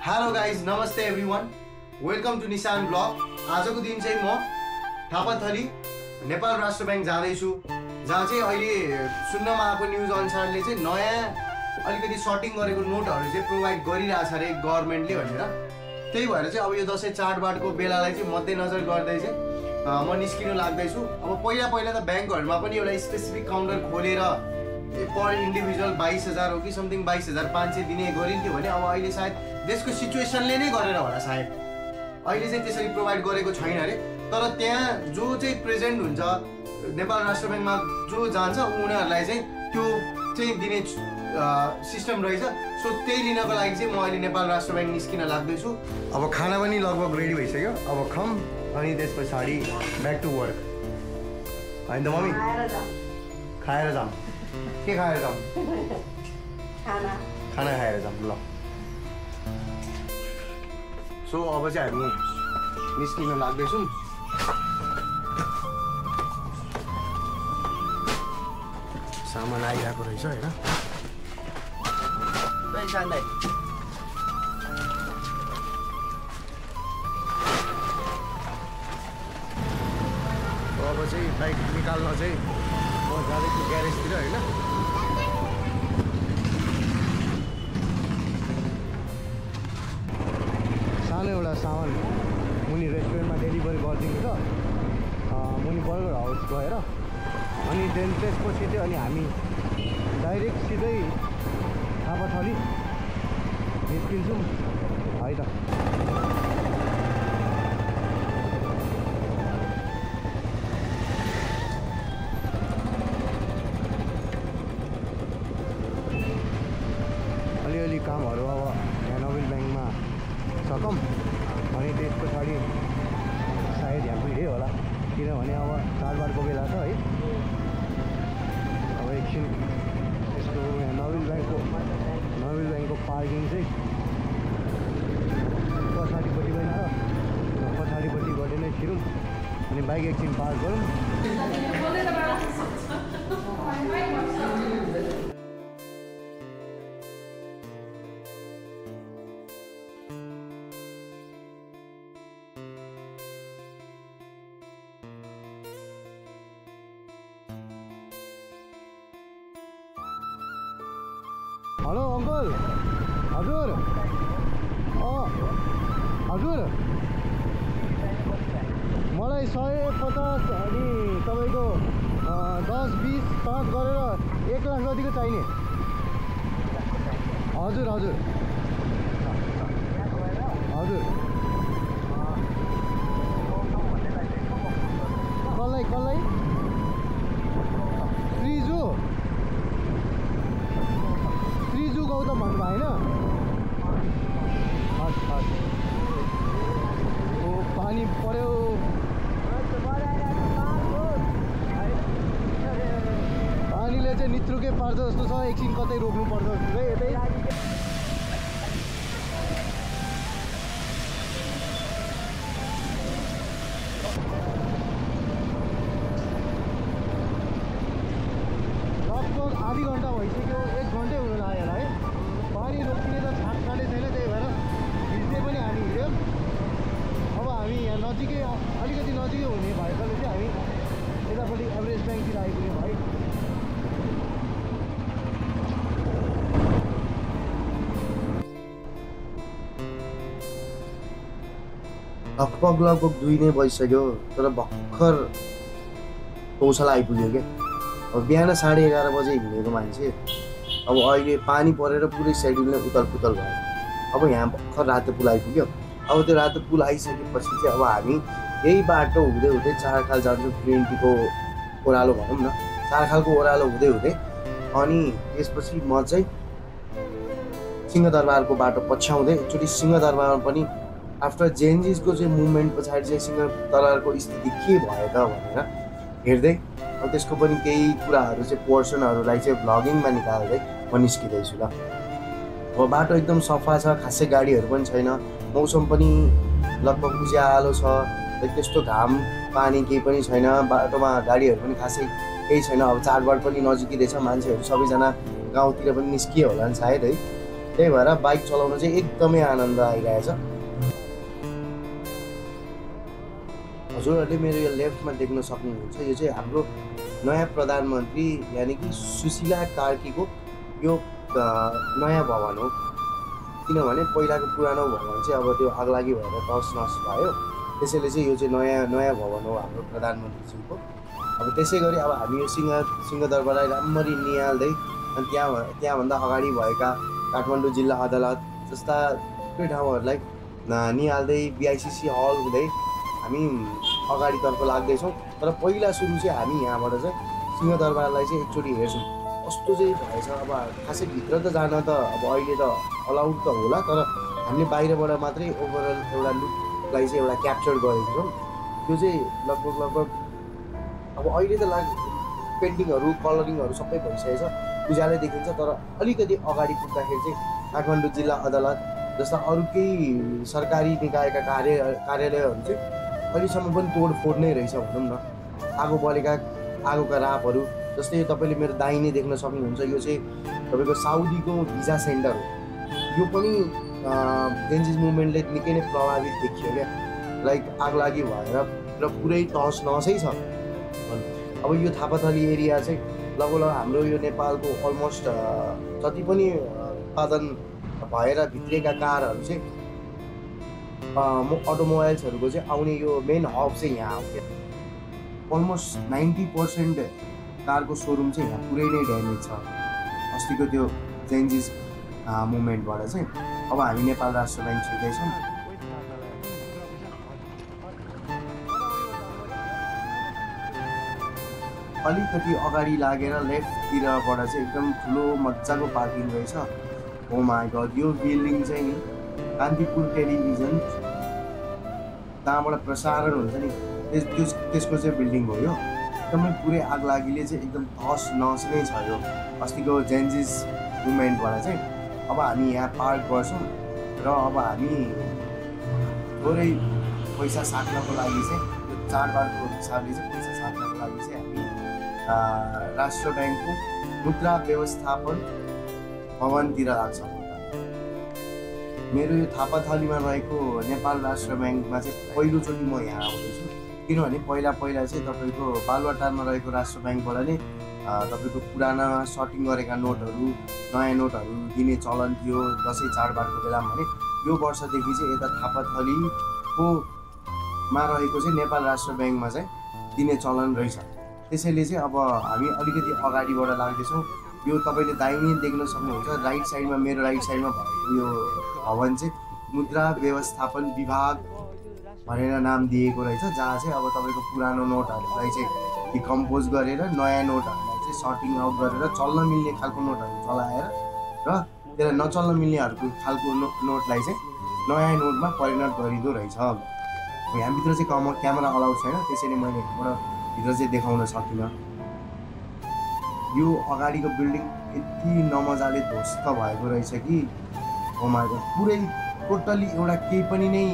Hello guys, नमस्ते everyone, welcome to Nishan blog. आजको दिन चाहिँ म थापाथली नेपाल राष्ट्र ब्याङ्क जाँदैछु, जहाँ चाहिँ अहिले सुन्नमा आएको न्युज अनुसारले चाहिँ नयाँ अलिकति सर्टिङ गरेको नोटहरू चाहिँ प्रोभाइड गरिरहेछ अरे गभर्मेन्टले भनेर। त्यही भएर चाहिँ अब यो दसैँ चाडबाडको बेलालाई चाहिँ मध्यनजर गर्दै चाहिँ म निस्किनु लाग्दैछु। अब पहिला त ब्याङ्कहरूमा पनि एउटा स्पेसिफिक काउन्टर खोलेर पर इन्डिभिजुअल 22,000 हो कि समथिङ 22,500 दिने गरिन्थ्यो भने अब अहिले सायद देशको सिचुएसनले नै गरेर होला, सायद अहिले चाहिँ त्यसरी प्रोभाइड गरेको छैन अरे। तर त्यहाँ जो चाहिँ प्रेजेन्ट हुन्छ नेपाल राष्ट्र ब्याङ्कमा जो जान्छ उनीहरूलाई चाहिँ त्यो चाहिँ दिने सिस्टम रहेछ। सो त्यही लिनको लागि चाहिँ म अहिले नेपाल राष्ट्र ब्याङ्क निस्किन लाग्दैछु। अब खाना पनि लगभग रेडी भइसक्यो, अब खम अनि त्यस पछाडि ब्याक टु वर्क। होइन त मम्मी, खाएर जाऊँ। के खाएर जाऊँ? खाना खाएर जाऊँ ल। सो अब चाहिँ हामी निस्किन लाग्दैछौँ। सामान आइरहेको रहेछ होइन। अब चाहिँ बाइक निकाल्न चाहिँ म जाँदैछु ग्यारेजतिर होइन। सानो एउटा सामान मुनि रेस्टुरेन्टमा डेलिभरी गरिदिनु छ, मुनि बर्गर हाउस गएर अनि देन त्यसपछि चाहिँ अनि हामी डाइरेक्ट सिधै थापाथली निस्किन्छौँ है त। अलिअलि कामहरू अब यहाँ नोबेल ब्याङ्कमा सकौँ अनि त्यस पछाडि सायद यहाँ भिडै होला, किनभने अब चाडबाडको बेला छ है। अब एकछिन यसको यहाँ नोबेल ब्याङ्कको पार्किङ चाहिँ पछाडिपट्टि पनि र पछाडिपट्टि गरेर नै छिरौँ अनि बाइक एकछिन पार्क गरौँ। हेलो अङ्कल, हजुर हजुर मलाई 150 अनि तपाईँको 10, 20, 5 गरेर 1 लाख जतिको चाहिने। हजुर हजुर हजुर कसलाई त्रिजु गौतम भन्नुभयो होइन? पानी पर्यो, पानीले चाहिँ नित्रुके पार्छ जस्तो छ। एकछिन कतै रोक्नु पर्छ जस्तो चाहिँ यतै। लगभग आधी घन्टा भइसक्यो, 1 घन्टै हुनु लाग्यो होला है। पानी रोक्ने त छाट छाटै छैन, त्यही भएर भिज्दै पनि हामी हिँड्यौँ। अब हामी यहाँ नजिकै अलिकति नजिकै हुने भएकोले चाहिँ हामी यतापट्टि एभरेज ब्याङ्कतिर आइपुग्यौँ है। लगभग 2 नै बजिसक्यो, तर भर्खर गौशाला आइपुग्यो क्या। अब बिहान 11:30 बजे हिँडेको मान्छे अब अहिले पानी परेर पुरै सेड्युल नै उतल-पुतल भयो। अब यहाँ भर्खर रातो पुल आइपुग्यो। अब त्यो रातो पुल आइसकेपछि चाहिँ अब हामी यही बाटो हुँदै चारखाल जान्छौँ। 20को ओह्रालो भनौँ न, चारखालको ओह्रालो हुँदै अनि त्यसपछि म चाहिँ सिंहदरबारको बाटो पछ्याउँदै एकचोटि सिंहदरबारमा पनि आफ्टर जेएनजीको चाहिँ मुभमेन्ट पछाडि चाहिँ सिंहदरबारको स्थिति के भयो त भनेर हेर्दै अब त्यसको पनि केही कुराहरू चाहिँ पोर्सनहरूलाई चाहिँ भ्लगिङमा निकाल्दै म निस्किँदैछु ल। अब बाटो एकदम सफा छ, खासै गाडीहरू पनि छैन, मौसम पनि लगभग उज्यालो छ, त्यस्तो घाम पानी केही पनि छैन, बाटोमा गाडीहरू पनि खासै केही छैन। अब चाडबाड पनि नजिकै छ, मान्छेहरू सबैजना गाउँतिर पनि निस्किए होला नि सायद है। त्यही भएर बाइक चलाउन चाहिँ एकदमै आनन्द आइरहेछ। हजुरहरूले मेरो यो लेफ्टमा देख्न सक्नुहुन्छ, यो चाहिँ हाम्रो नयाँ प्रधानमन्त्री यानि कि सुशीला कार्कीको यो नयाँ भवन हो। किनभने पहिलाको पुरानो भवन चाहिँ अब त्यो आगलागी भएर तस नस भयो, त्यसैले चाहिँ यो चाहिँ नयाँ भवन हो हाम्रो प्रधानमन्त्रीज्यूको। अब त्यसै गरी अब हामी यो सिंहदरबारलाई राम्ररी निहाल्दै अनि त्यहाँभन्दा अगाडि भएका काठमाडौँ जिल्ला अदालत जस्ता थुप्रै ठाउँहरूलाई निहाल्दै BICC हल हुँदै हामी अगाडितर्फ लाग्दैछौँ। तर पहिला सुरु चाहिँ हामी यहाँबाट चाहिँ सिंहदरबारलाई चाहिँ एकचोटि हेर्छौँ कस्तो चाहिँ भएछ। अब खासै भित्र त जान त अब अहिले त अलाउड त होला, तर हामीले बाहिरबाट मात्रै ओभरअल एउटा लुकलाई चाहिँ एउटा क्याप्चर गरेको छौँ। त्यो चाहिँ लगभग अब अहिले त पेन्टिङहरू कलरिङहरू सबै भइसकेको छ, उज्यालै देखिन्छ। तर अलिकति अगाडि पुग्दाखेरि चाहिँ काठमाडौँ जिल्ला अदालत जस्ता अरू केही सरकारी निकायका कार्यालयहरू चाहिँ अहिलेसम्म पनि तोडफोड नै रहेछ भनौँ न। आगो बलेका आगोका रापहरू जस्तै यो तपाईँले मेरो दाहिने देख्न सक्नुहुन्छ, यो चाहिँ तपाईँको साउदीको भिजा सेन्टर हो। यो पनि जेन्जिस मुभमेन्टले निकै नै प्रभावित देखियो क्या, लाइक आगलागी भएर र पुरै तहस नहसै छ। अब यो थापाथली एरिया चाहिँ लगभग हाम्रो यो नेपालको अलमोस्ट जति पनि उत्पादन भएर भित्रिएका कारहरू चाहिँ अटोमोबाइल्सहरूको चाहिँ आउने यो मेन हब चाहिँ यहाँ हो क्या। अलमोस्ट 90% कारको सोरुम चाहिँ यहाँ पुरै नै ड्यामेज छ अस्तिको त्यो चेन्जेस मुभमेन्टबाट चाहिँ। अब हामी नेपाल राष्ट्र ब्याङ्क छिर्दैछौँ। अलिकति अगाडि लागेर लेफ्टतिरबाट चाहिँ एकदम ठुलो मजाको पार्किङ रहेछ। ओ माई गड, यो बिल्डिङ चाहिँ नि कान्तिपुर टेलिभिजन जहाँबाट प्रसारण हुन्छ नि त्यसको चाहिँ बिल्डिङ हो यो। एकदमै पुरै आगलागीले चाहिँ एकदम तहस नहस नै छ यो अस्तिको जेन्जिस मुभमेन्टबाट चाहिँ। अब हामी यहाँ पार्क गर्छौँ र अब हामी थोरै पैसा साट्नको लागि चाहिँ यो चाडबाडको हिसाबले चाहिँ पैसा साट्नको लागि चाहिँ हामी राष्ट्र ब्याङ्कको मुद्रा व्यवस्थापन भवनतिर लाग्छ। मेरो यो थापाथलीमा रहेको नेपाल राष्ट्र ब्याङ्कमा चाहिँ पहिलोचोटि म यहाँ आउँदैछु। किनभने पहिला चाहिँ तपाईँको बालुवाटारमा रहेको राष्ट्र ब्याङ्कबाट नै तपाईँको पुराना सर्टिङ गरेका नोटहरू नयाँ नोटहरू दिने चलन थियो दसैँ चाडबाडको बेलामा भने। यो वर्षदेखि चाहिँ यता थापाथलीको मा रहेको चाहिँ नेपाल राष्ट्र ब्याङ्कमा चाहिँ दिने चलन रहेछ। त्यसैले चाहिँ अब हामी अलिकति अगाडिबाट लाग्दैछौँ। यो तपाईँले दाहिने देख्न सक्नुहुन्छ, राइट साइडमा मेरो राइट साइडमा भएको यो भवन चाहिँ मुद्रा व्यवस्थापन विभाग भनेर नाम दिएको रहेछ, जहाँ चाहिँ अब तपाईँको पुरानो नोटहरूलाई चाहिँ डिकम्पोज गरेर नयाँ नोटहरूलाई चाहिँ सर्टिङ आउट गरेर चल्न मिल्ने खालको नोटहरू चलाएर र त्यसलाई नचल्न मिल्नेहरूको खालको नोटलाई चाहिँ नयाँ नोटमा परिणत गरिँदो रहेछ। यहाँभित्र चाहिँ क्यामेरा अलाउड छैन, त्यसैले मैले यहाँबाट भित्र चाहिँ देखाउन सकिनँ। यो अगाडिको बिल्डिङ यति नमजाले ध्वस्त भएको रहेछ कि ओमाइको पुरै टोटल्ली एउटा केही पनि नै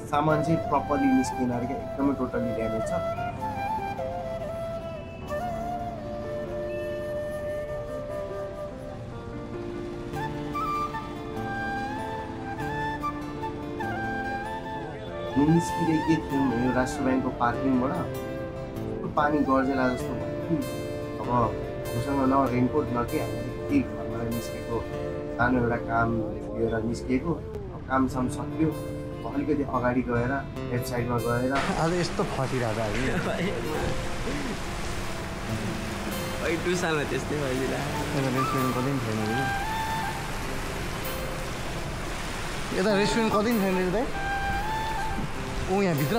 सामान चाहिँ प्रपरली निस्किन अरे क्या, एकदमै टोटल्ली ड्यामेज छ। निस्किँदै के थियौँ यो राष्ट्र ब्याङ्कको पार्किङबाट पानी गर्जेला जस्तो भयो कि अब मसँग न रेनकोट न के हामी घरबाट निस्केको सानो एउटा काम लिएर निस्किएको। कामसाम सक्यो, अलिकति अगाडि गएर लेफ्ट साइडमा गएर आज यस्तो फसिरहेको हामी टुसामा त्यस्तै भइदिरहेको। रेस्टुरेन्ट कतै पनि छैन कि यता रेस्टुरेन्ट कतै पनि छैन दाइ। ऊ यहाँभित्र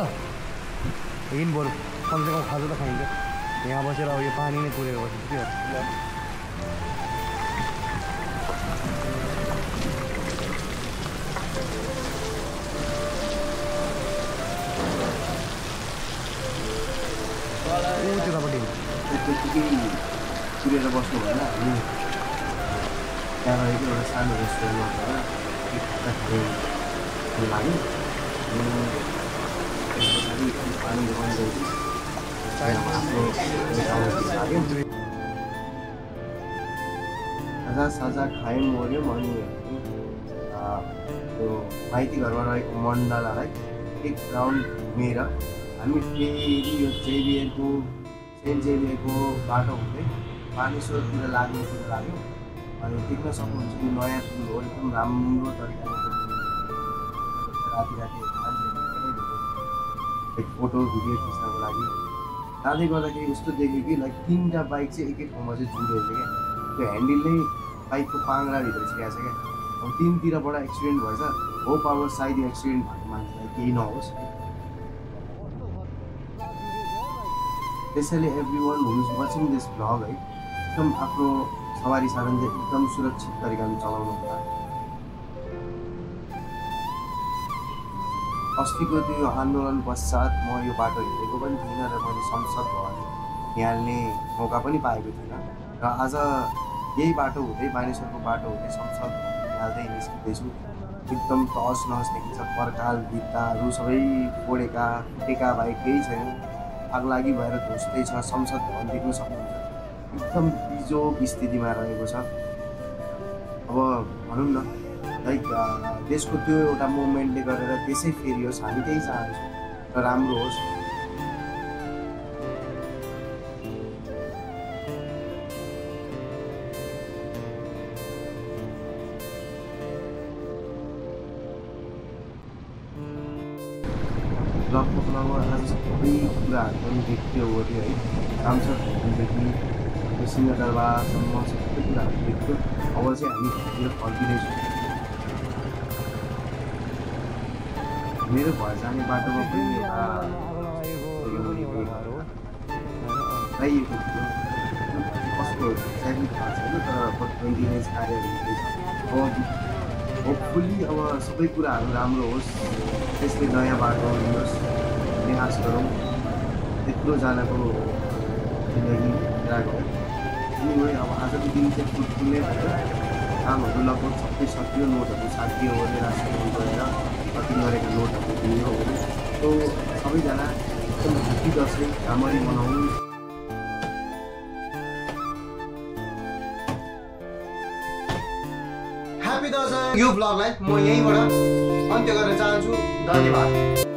हिँड बरु कमसेकम खाजा त खाइन्छ। यहाँ बसेर अब यो पानी नै पुरेर बसेको के त्यतापट्टि त्यतिकै पुरेर बस्नु भएन। हामी त्यहाँ रहेको एउटा सानो रेस्टुरेन्टमा गएर खाजा लाग्यो। त्यस पछाडि पानी बन्दैछु आफ्नो लाग्यो। खाजा खायौँ मऱ्यौँ अनि त्यो माइती घरमा रहेको मण्डलालाई एक राउन्ड घुमेर हामी फेरि यो जेबिएको सेन्ट जेबिएको बाटो हुँदै बानेश्वरतिर लाग्यौँ अनि देख्न सक्नुहुन्छ यो नयाँ पुल हो एकदम राम्रो तरिकाले राति मान्छे फोटो भिडियो खिच्नको लागि जाँदै गर्दाखेरि यस्तो देख्यो कि लाइक 3टा बाइक चाहिँ एकै ठाउँमा चाहिँ जुडेको छ क्या त्यो ह्यान्डल नै बाइकको पाङ्राभित्र छिरेको छ क्या अब 3तिरबाट एक्सिडेन्ट भएछ होप अब सायद एक्सिडेन्ट भएको मान्छेलाई केही नहोस् त्यसैले every one who is watching this vlog है एकदम आफ्नो सवारी साधन चाहिँ एकदम सुरक्षित तरिकाले चलाउनु होला अस्तिको त्यो आन्दोलन पश्चात म यो बाटो हिँडेको पनि थिइनँ र मैले संसद भवन निहाल्ने मौका पनि पाएको थिइनँ र आज यही बाटो हुँदै बानेश्वरको बाटो हुँदै संसद निहाल्दै निस्किँदैछु एकदम तहस नहस देखिन्छ पर्खाल भित्ताहरू सबै फोडेका फुटेका बाहेक केही छैन आगलागी भएर ध्वस्तै छ संसद भवन देख्न सक्नुहुन्छ एकदम बिजोग स्थितिमा रहेको छ अब भनौँ न लाइक देशको त्यो एउटा मुभमेन्टले गरेर त्यसै फेरियोस् हामी त्यही चाहन्छौँ र राम्रो होस् लगभग आज सबै कुराहरू पनि देख्यो ओऱ्यो है सांसद भवनदेखि सिंहदरबारसम्म सबै कुराहरू देख्यो अब चाहिँ हामी घरतिर फर्किँदैछौँ मेरो घर जाने बाटोमा पनि चाहिएको थियो कस्तो ट्राफिक भएको छैन तर 29 कार्यहरू हुँदैछ अब होपफुल्ली अब सबै कुराहरू राम्रो होस् त्यसले नयाँ बाटो लियोस् भन्ने आश गरौँ त्यत्रोजनाको जिन्दगी गएको एनिवे अब आजको दिन चाहिँ फुलफुल्लै भयो कामहरू लगभग सबै सकियो नोटहरू साकियो ओरे राष्ट्रपति गएर कति गरेका नोटहरू दियो ओरे सो सबैजना एकदम ह्याप्पी दसैँ राम्ररी मनाउनु ह्याप्पी दसैँ यो भ्लगलाई म यहीँबाट अन्त्य गर्न चाहन्छु धन्यवाद